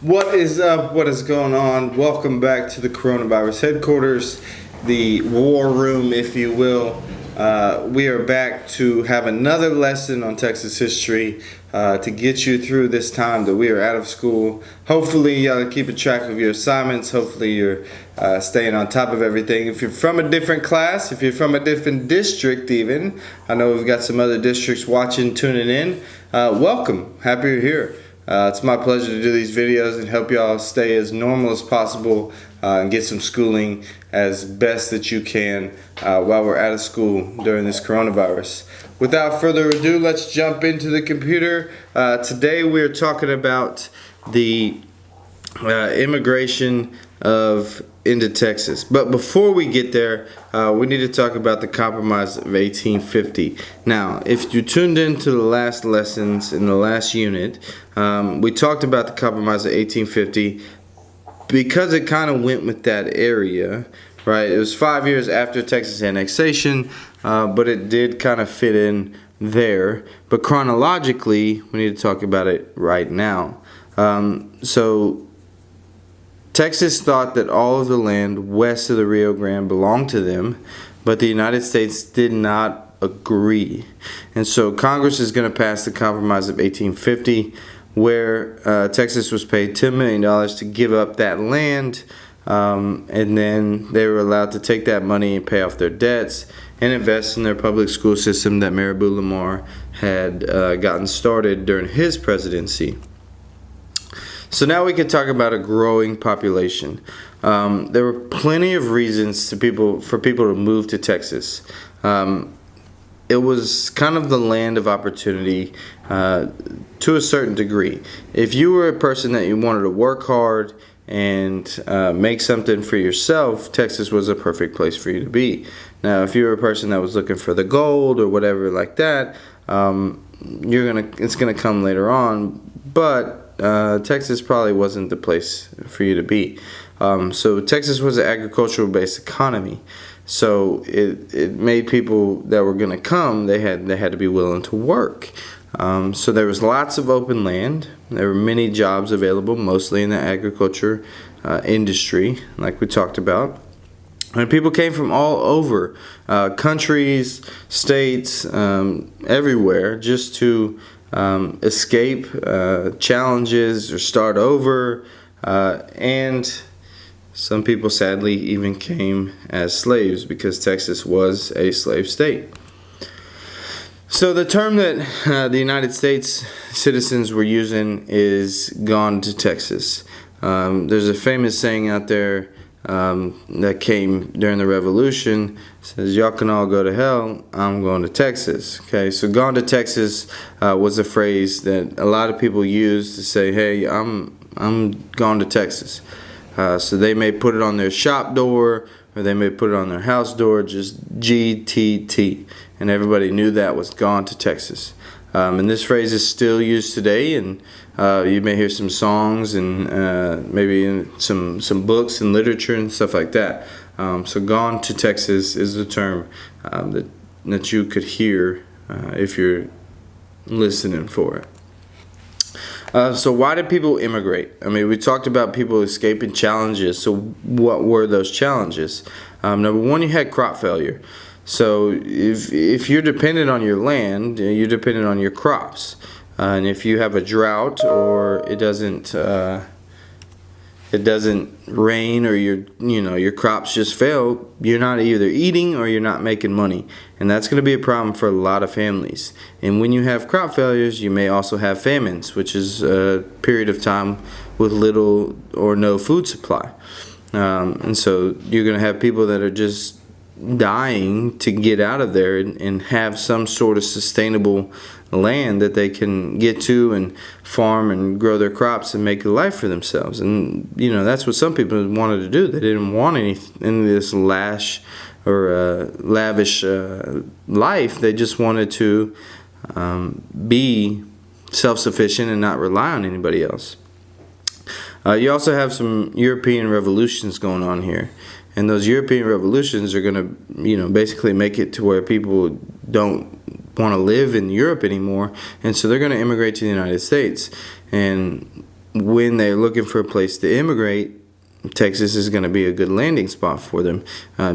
What is up? What is going on? Welcome back to the coronavirus headquarters, the war room, if you will. We are back to have another lesson on Texas history to get you through this time that we are out of school. Hopefully, y'all are keeping track of your assignments. Hopefully, you're staying on top of everything. If you're from a different class, if you're from a different district, even, I know we've got some other districts watching, tuning in. Welcome. Happy you're here. It's my pleasure to do these videos and help y'all stay as normal as possible and get some schooling as best that you can while we're out of school during this coronavirus. Without further ado, let's jump into the computer. Today we're talking about the immigration into Texas. But before we get there, we need to talk about the Compromise of 1850. Now, if you tuned into the last lessons in the last unit, we talked about the Compromise of 1850 because it kind of went with that area, right? It was 5 years after Texas annexation, but it did kind of fit in there. But chronologically, we need to talk about it right now. So Texas thought that all of the land west of the Rio Grande belonged to them, but the United States did not agree. And so Congress is going to pass the Compromise of 1850, where Texas was paid $10 million to give up that land, and then they were allowed to take that money and pay off their debts and invest in their public school system that Maribou Lamar had gotten started during his presidency. So now we can talk about a growing population. There were plenty of reasons for people to move to Texas. It was kind of the land of opportunity to a certain degree. If you were a person that you wanted to work hard and make something for yourself, Texas was a perfect place for you to be. Now, if you were a person that was looking for the gold or whatever like that, it's gonna come later on. But Texas probably wasn't the place for you to be. So Texas was an agricultural-based economy. So it made people that were going to come, they had to be willing to work. So there was lots of open land. There were many jobs available, mostly in the agriculture industry, like we talked about. And people came from all over, countries, states, everywhere, just to escape challenges or start over, and some people sadly even came as slaves because Texas was a slave state. So the term that the United States citizens were using is "gone to Texas." There's a famous saying out there that came during the Revolution. It says, "Y'all can all go to hell, I'm going to Texas." Okay, so "gone to Texas" was a phrase that a lot of people used to say, "Hey, I'm gone to Texas." So they may put it on their shop door, or they may put it on their house door, just GTT, and everybody knew that was "gone to Texas." And this phrase is still used today, and you may hear some songs and maybe in some books and literature and stuff like that. So "gone to Texas" is the term that you could hear if you're listening for it. So why did people immigrate? I mean, we talked about people escaping challenges. So what were those challenges? Number one, you had crop failure. So if you're dependent on your land, you're dependent on your crops. And if you have a drought or it doesn't rain, or your crops just fail, you're not either eating or you're not making money. And that's going to be a problem for a lot of families. And when you have crop failures, you may also have famines, which is a period of time with little or no food supply. And so you're going to have people that are just dying to get out of there and have some sort of sustainable land that they can get to and farm and grow their crops and make a life for themselves. And that's what some people wanted to do. They didn't want any of this lavish life. They just wanted to be self-sufficient and not rely on anybody else. You also have some European revolutions going on here. And those European revolutions are going to, basically make it to where people don't want to live in Europe anymore. And so they're going to immigrate to the United States. And when they're looking for a place to immigrate, Texas is going to be a good landing spot for them,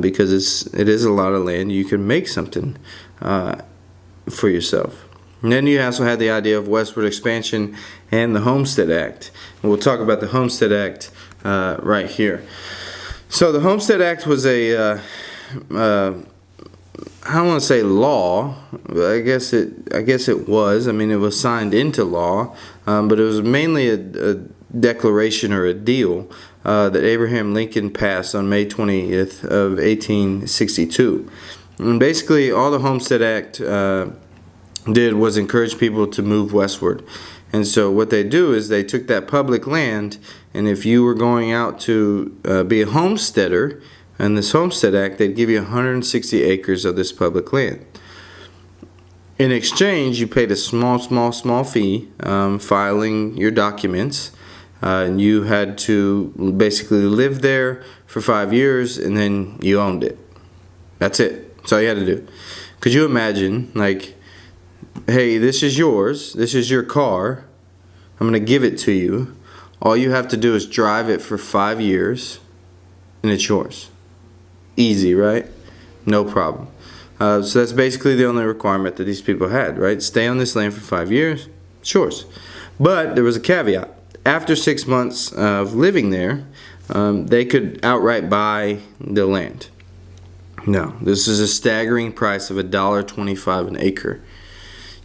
because it is a lot of land. You can make something for yourself. And then you also had the idea of westward expansion and the Homestead Act. And we'll talk about the Homestead Act right here. So the Homestead Act was I don't want to say law, but I guess it was. I mean, it was signed into law, but it was mainly a declaration or a deal that Abraham Lincoln passed on May 20th of 1862. And basically, all the Homestead Act did was encourage people to move westward. And so what they do is they took that public land, and if you were going out to be a homesteader, in this Homestead Act, they'd give you 160 acres of this public land. In exchange, you paid a small fee filing your documents. And you had to basically live there for 5 years, and then you owned it. That's it. That's all you had to do. Could you imagine, like, hey, this is yours. This is your car. I'm going to give it to you. All you have to do is drive it for 5 years, and it's yours. Easy, right? No problem. So that's basically the only requirement that these people had, right? Stay on this land for 5 years. It's yours. But there was a caveat. After 6 months of living there, they could outright buy the land. Now, this is a staggering price of $1.25 an acre.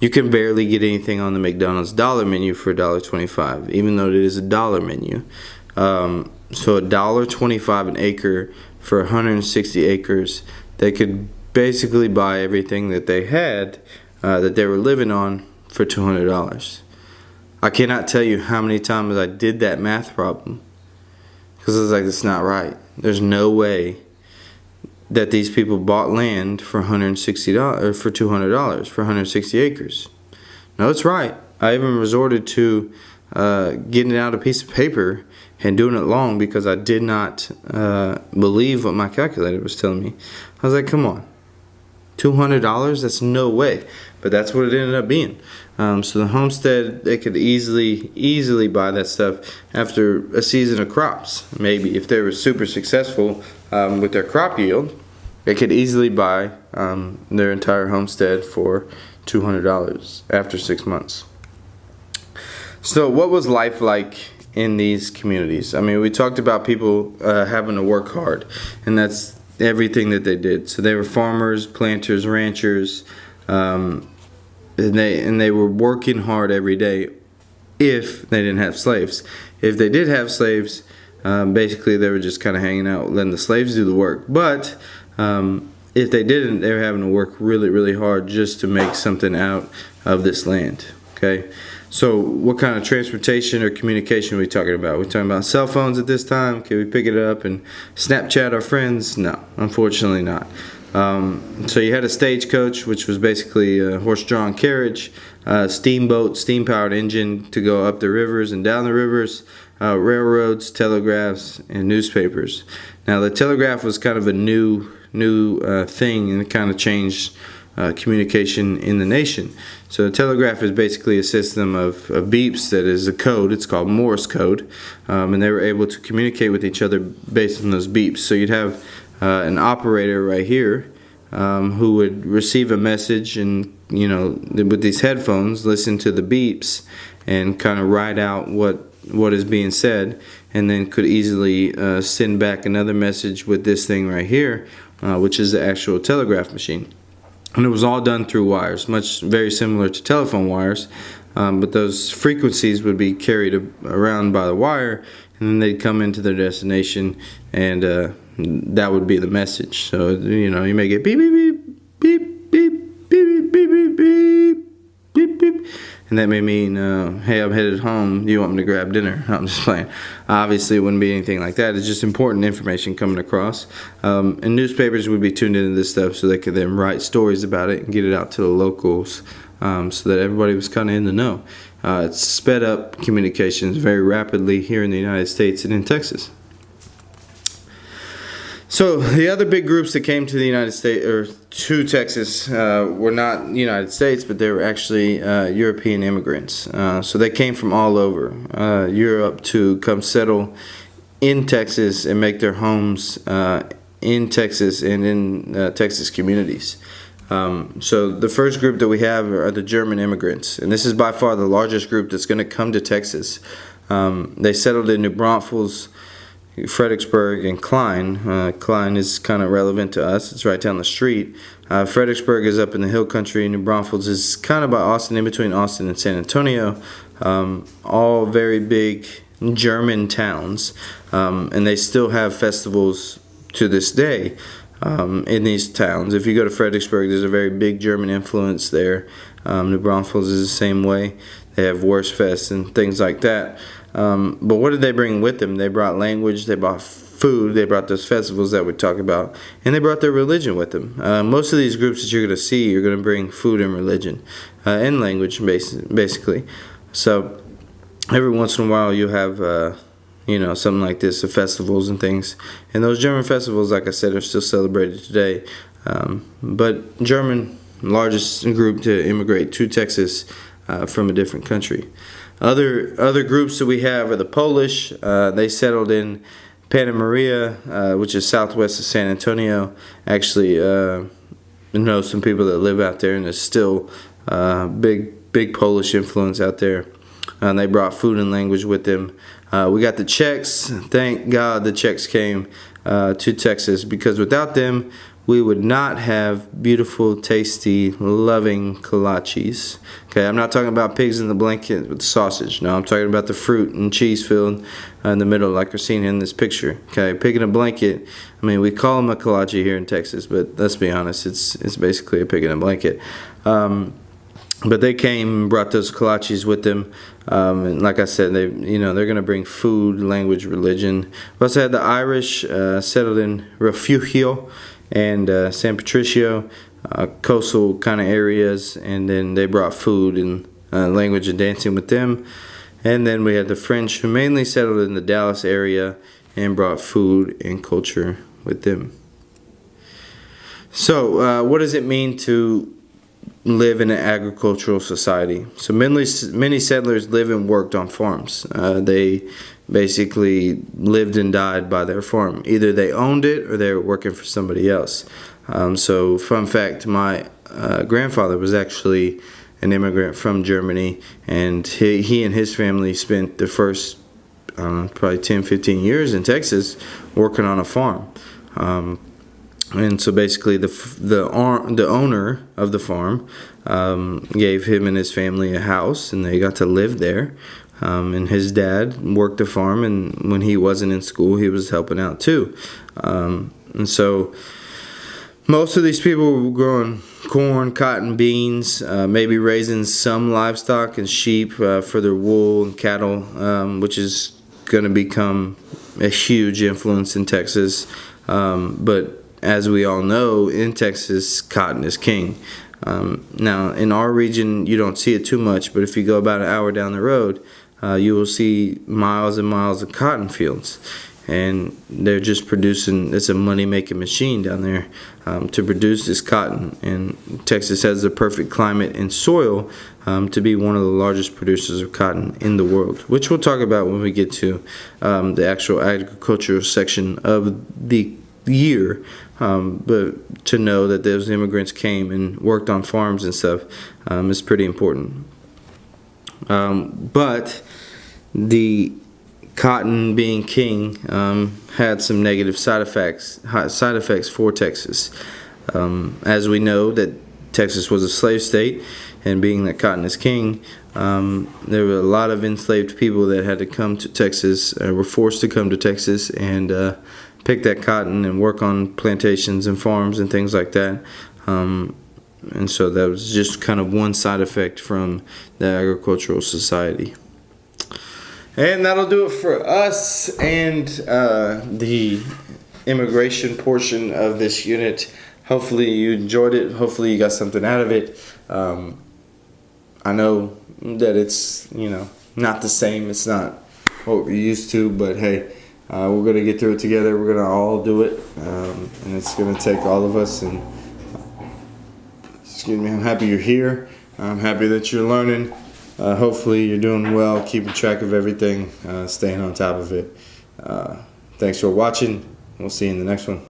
You can barely get anything on the McDonald's dollar menu for $1.25, even though it is a dollar menu. So $1.25 an acre for 160 acres, they could basically buy everything that they had, that they were living on, for $200. I cannot tell you how many times I did that math problem, because I was like, that's not right. There's no way that these people bought land for $160 or for $200 for 160 acres. No, it's right. I even resorted to getting out a piece of paper and doing it long, because I did not believe what my calculator was telling me. I was like, come on, $200? That's no way. But that's what it ended up being. So the homestead, they could easily buy that stuff after a season of crops. Maybe if they were super successful with their crop yield, they could easily buy their entire homestead for $200 after 6 months. So what was life like in these communities? I mean, we talked about people having to work hard, and that's everything that they did. So they were farmers, planters, ranchers, and they were working hard every day if they didn't have slaves. If they did have slaves, basically they were just kind of hanging out, letting the slaves do the work. But if they didn't, they were having to work really hard just to make something out of this land. Okay, so what kind of transportation or communication are we talking about? We're talking about cell phones at this time. Can we pick it up and Snapchat our friends? No, unfortunately not. So you had a stagecoach, which was basically a horse-drawn carriage, steamboat, steam-powered engine to go up the rivers and down the rivers, railroads, telegraphs, and newspapers. Now the telegraph was kind of a new thing, and it kind of changed communication in the nation. So the telegraph is basically a system of beeps that is a code. It's called Morse code, and they were able to communicate with each other based on those beeps. So you'd have an operator right here who would receive a message, and with these headphones listen to the beeps and kind of write out what is being said, and then could easily send back another message with this thing right here, which is the actual telegraph machine. And it was all done through wires, very similar to telephone wires, but those frequencies would be carried around by the wire, and then they'd come into their destination, and that would be the message. So you may get beep beep beep beep beep beep beep beep beep beep beep, and that may mean, hey, I'm headed home. Do you want me to grab dinner? I'm just playing. Obviously, it wouldn't be anything like that. It's just important information coming across. And newspapers would be tuned into this stuff so they could then write stories about it and get it out to the locals, so that everybody was kind of in the know. It's sped up communications very rapidly here in the United States and in Texas. So the other big groups that came to the United States or to Texas were not United States, but they were actually European immigrants. So they came from all over Europe to come settle in Texas and make their homes in Texas and in Texas communities. So the first group that we have are the German immigrants, and this is by far the largest group that's going to come to Texas. They settled in New Braunfels, Fredericksburg, and Klein. Klein is kind of relevant to us. It's right down the street. Fredericksburg is up in the hill country. New Braunfels is kind of by Austin, in between Austin and San Antonio. All very big German towns, and they still have festivals to this day in these towns. If you go to Fredericksburg, there's a very big German influence there. New Braunfels is the same way. They have Wurstfest and things like that. But what did they bring with them? They brought language, they brought food, they brought those festivals that we talk about, and they brought their religion with them. Most of these groups that you're going to see are going to bring food and religion and language, basically. So every once in a while you'll have something like this, the festivals and things. And those German festivals, like I said, are still celebrated today. But German, largest group to immigrate to Texas from a different country. Other groups that we have are the Polish. They settled in Panna Maria, which is southwest of San Antonio. Actually, I know some people that live out there, and there's still big Polish influence out there. They brought food and language with them. We got the Czechs. Thank God the Czechs came to Texas, because without them, we would not have beautiful, tasty, loving kolaches. Okay, I'm not talking about pigs in the blanket with the sausage. No, I'm talking about the fruit and cheese filled in the middle, like we're seeing in this picture. Okay, pig in a blanket. I mean, we call them a kolache here in Texas, but let's be honest, it's basically a pig in a blanket. But they came and brought those kolaches with them, and like I said, they're going to bring food, language, religion. We also had the Irish settled in Refugio and San Patricio, coastal kind of areas, and then they brought food and language and dancing with them. And then we had the French, who mainly settled in the Dallas area and brought food and culture with them. So what does it mean to live in an agricultural society? So many settlers live and worked on farms. They basically lived and died by their farm. Either they owned it or they were working for somebody else. So fun fact, my grandfather was actually an immigrant from Germany, and he and his family spent the first probably 10-15 years in Texas working on a farm. And so basically the owner of the farm gave him and his family a house, and they got to live there. And his dad worked the farm, and when he wasn't in school, he was helping out too. And so most of these people were growing corn, cotton, beans, maybe raising some livestock and sheep for their wool and cattle, which is going to become a huge influence in Texas. But as we all know, in Texas, cotton is king. Now, in our region, you don't see it too much, but if you go about an hour down the road, you will see miles and miles of cotton fields. And they're just producing, it's a money-making machine down there to produce this cotton. And Texas has the perfect climate and soil to be one of the largest producers of cotton in the world, which we'll talk about when we get to the actual agricultural section of the year. But to know that those immigrants came and worked on farms and stuff is pretty important. But the cotton being king had some negative side effects for Texas. As we know that Texas was a slave state, and being that cotton is king, there were a lot of enslaved people that had to come to Texas, were forced to come to Texas and pick that cotton and work on plantations and farms and things like that. And so that was just kind of one side effect from the agricultural society. And that'll do it for us and the immigration portion of this unit. Hopefully you enjoyed it. Hopefully you got something out of it. I know that it's, not the same. It's not what we're used to, but hey, We're going to get through it together. We're going to all do it, and it's going to take all of us. And excuse me, I'm happy you're here. I'm happy that you're learning. Hopefully you're doing well, keeping track of everything, staying on top of it. Thanks for watching. We'll see you in the next one.